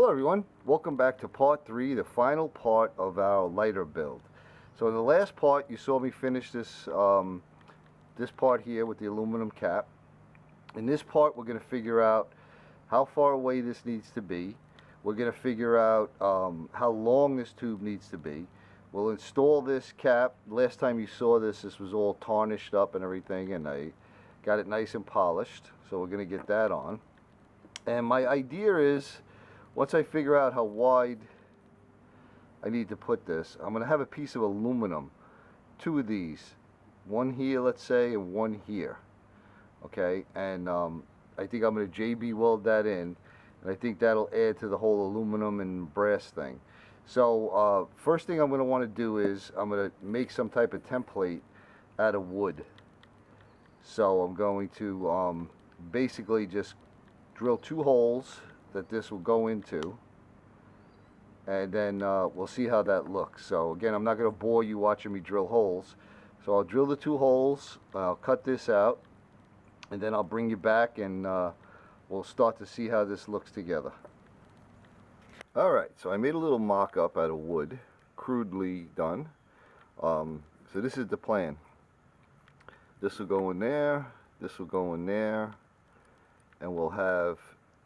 Hello everyone, welcome back to part 3, the final part of our lighter build. So in the last part you saw me finish this this part here with the aluminum cap. In this part we're going to figure out how far away this needs to be. We're going to figure out how long this tube needs to be. We'll install this cap. Last time you saw this was all tarnished up and everything, and I got it nice and polished, so we're going to get that on. And my idea is, once I figure out how wide I need to put this, I'm going to have a piece of aluminum, 2 of these, one here let's say and one here, okay, and I think I'm going to JB weld that in, and I think that'll add to the whole aluminum and brass thing. So first thing I'm going to want to do is I'm going to make some type of template out of wood. So I'm going to basically just drill 2 holes that this will go into, and then we'll see how that looks. So again, I'm not going to bore you watching me drill holes, so I'll drill the 2 holes, I'll cut this out, and then I'll bring you back and we'll start to see how this looks together. Alright, so I made a little mock-up out of wood, crudely done. So this is the plan. This will go in there, this will go in there, and we'll have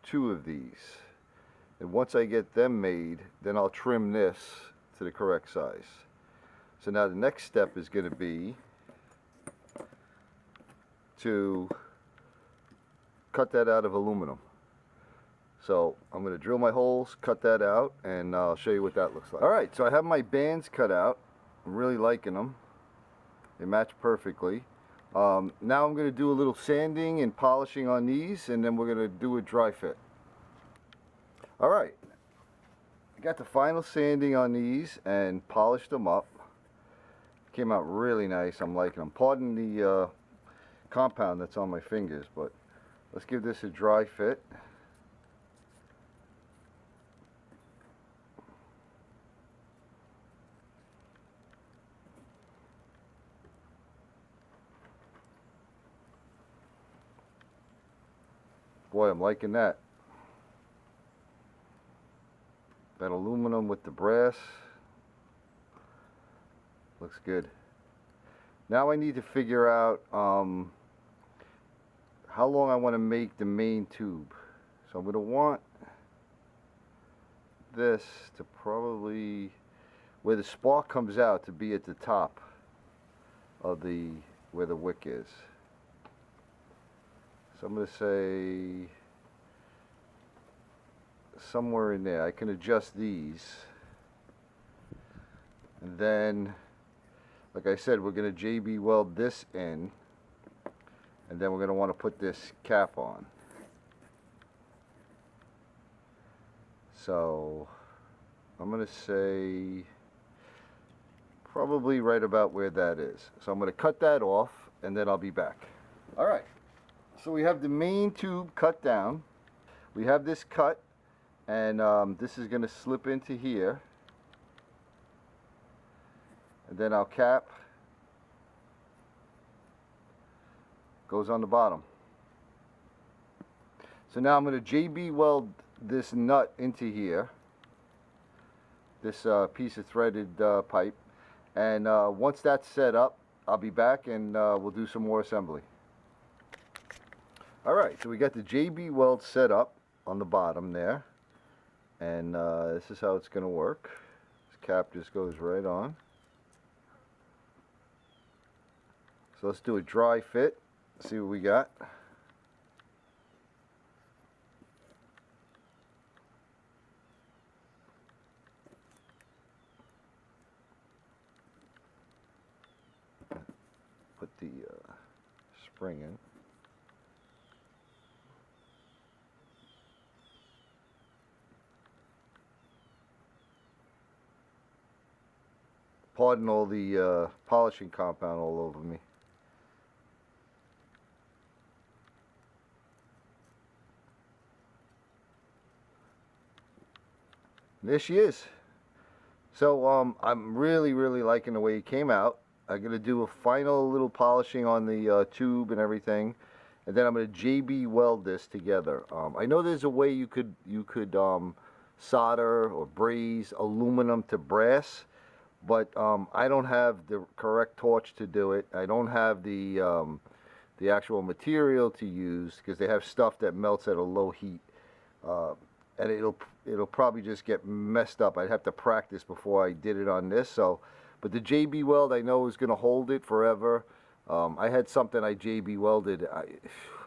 2 of these. And once I get them made, then I'll trim this to the correct size. So now the next step is going to be to cut that out of aluminum. So I'm going to drill my holes, cut that out, and I'll show you what that looks like. Alright, so I have my bands cut out. I'm really liking them. They match perfectly. Now I'm going to do a little sanding and polishing on these, and then we're going to do a dry fit. Alright, I got the final sanding on these and polished them up. Came out really nice. I'm liking them. Pardon the compound that's on my fingers, but let's give this a dry fit. Boy, I'm liking that. That aluminum with the brass looks good. Now I need to figure out how long I want to make the main tube. So I'm going to want this to probably, where the spark comes out, to be at the top of the, where the wick is. So I'm going to say somewhere in there. I can adjust these, and then, like I said, we're going to JB weld this in, and then we're going to want to put this cap on. So I'm going to say probably right about where that is. So I'm going to cut that off, and then I'll be back. Alright, so we have the main tube cut down. We have this cut, and this is going to slip into here, and then our cap goes on the bottom. So now I'm going to JB weld this nut into here, this piece of threaded pipe, and once that's set up, I'll be back and we'll do some more assembly. Alright, so we got the JB weld set up on the bottom there, and this is how it's going to work. This cap just goes right on. So let's do a dry fit, see what we got. Put the spring in. Pardon all the polishing compound all over me. There she is. So I'm really liking the way it came out. I'm going to do a final little polishing on the tube and everything, and then I'm going to JB weld this together. I know there's a way you could solder or braze aluminum to brass, but I don't have the correct torch to do it. I don't have the actual material to use because they have stuff that melts at a low heat, and it'll probably just get messed up. I'd have to practice before I did it on this. So, but the JB Weld I know is going to hold it forever. I had something I JB welded.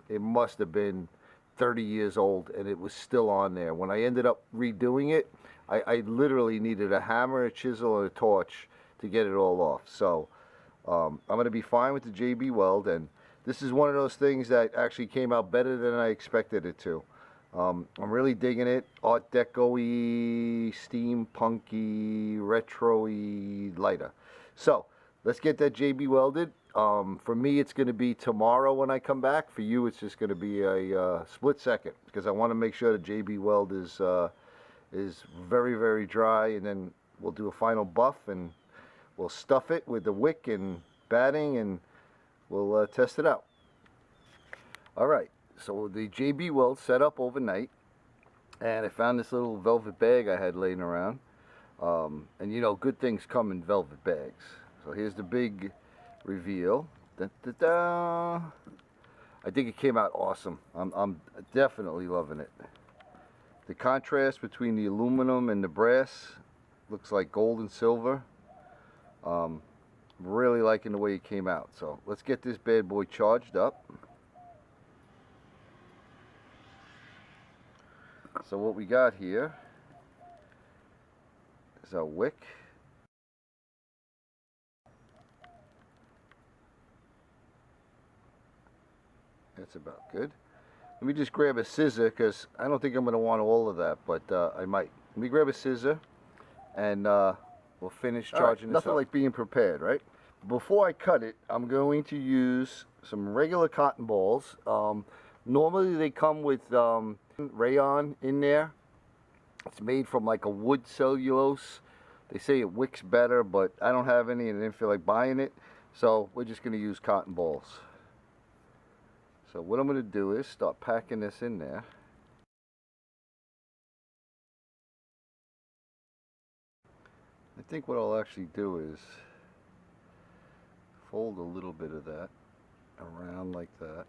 It must have been 30 years old, and it was still on there. When I ended up redoing it, I literally needed a hammer, a chisel, and a torch to get it all off. So I'm going to be fine with the JB Weld, and this is one of those things that actually came out better than I expected it to. I'm really digging it. Art Deco-y, steampunky, retro-y lighter. So let's get that JB welded. For me, it's going to be tomorrow when I come back. For you, it's just going to be a split second because I want to make sure the JB Weld is very, very dry, and then we'll do a final buff and we'll stuff it with the wick and batting, and we'll test it out. All right, so the JB Weld set up overnight, and I found this little velvet bag I had laying around, and you know, good things come in velvet bags. So here's the big reveal. Da, da, da. I think it came out awesome. I'm definitely loving it. The contrast between the aluminum and the brass looks like gold and silver. Really liking the way it came out. So let's get this bad boy charged up. So what we got here is our wick. That's about good. Let me just grab a scissor because I don't think I'm going to want all of that, but I might. Let me grab a scissor and we'll finish charging this up. Nothing like being prepared, right? Before I cut it, I'm going to use some regular cotton balls. Normally they come with rayon in there. It's made from like a wood cellulose. They say it wicks better, but I don't have any and I didn't feel like buying it. So we're just going to use cotton balls. So what I'm going to do is start packing this in there. I think what I'll actually do is fold a little bit of that around like that.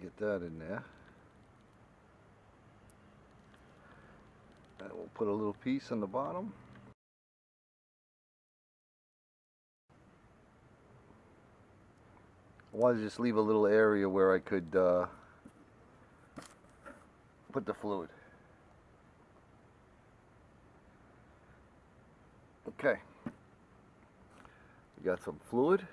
Get that in there. And we'll put a little piece on the bottom. I wanted to just leave a little area where I could put the fluid. Okay, we got some fluid.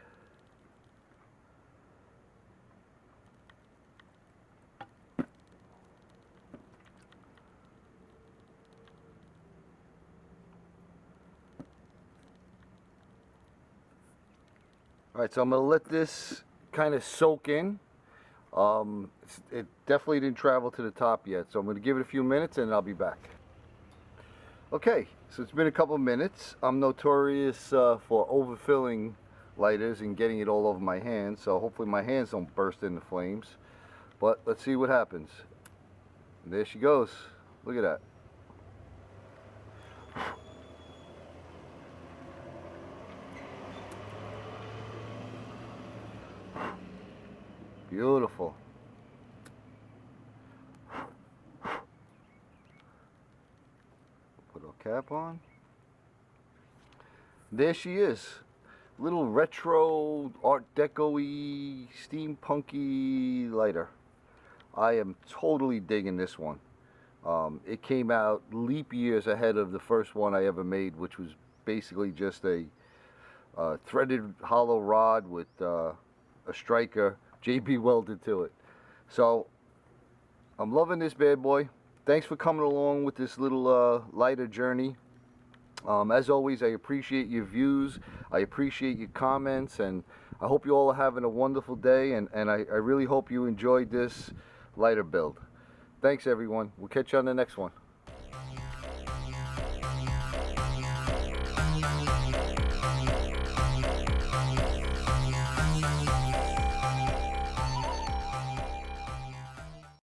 All right, so I'm going to let this kind of soak in. It definitely didn't travel to the top yet, so I'm going to give it a few minutes and I'll be back. Okay, so it's been a couple minutes. I'm notorious for overfilling lighters and getting it all over my hands, so hopefully my hands don't burst into flames. But let's see what happens. And there she goes. Look at that. Beautiful. Put a cap on. There she is. Little retro Art Deco-y, steampunky lighter. I am totally digging this one. It came out leap years ahead of the first one I ever made, which was basically just a threaded hollow rod with a striker JB welded to it. So I'm loving this bad boy. Thanks for coming along with this little lighter journey. As always, I appreciate your views. I appreciate your comments, and I hope you all are having a wonderful day, and I really hope you enjoyed this lighter build. Thanks everyone. We'll catch you on the next one.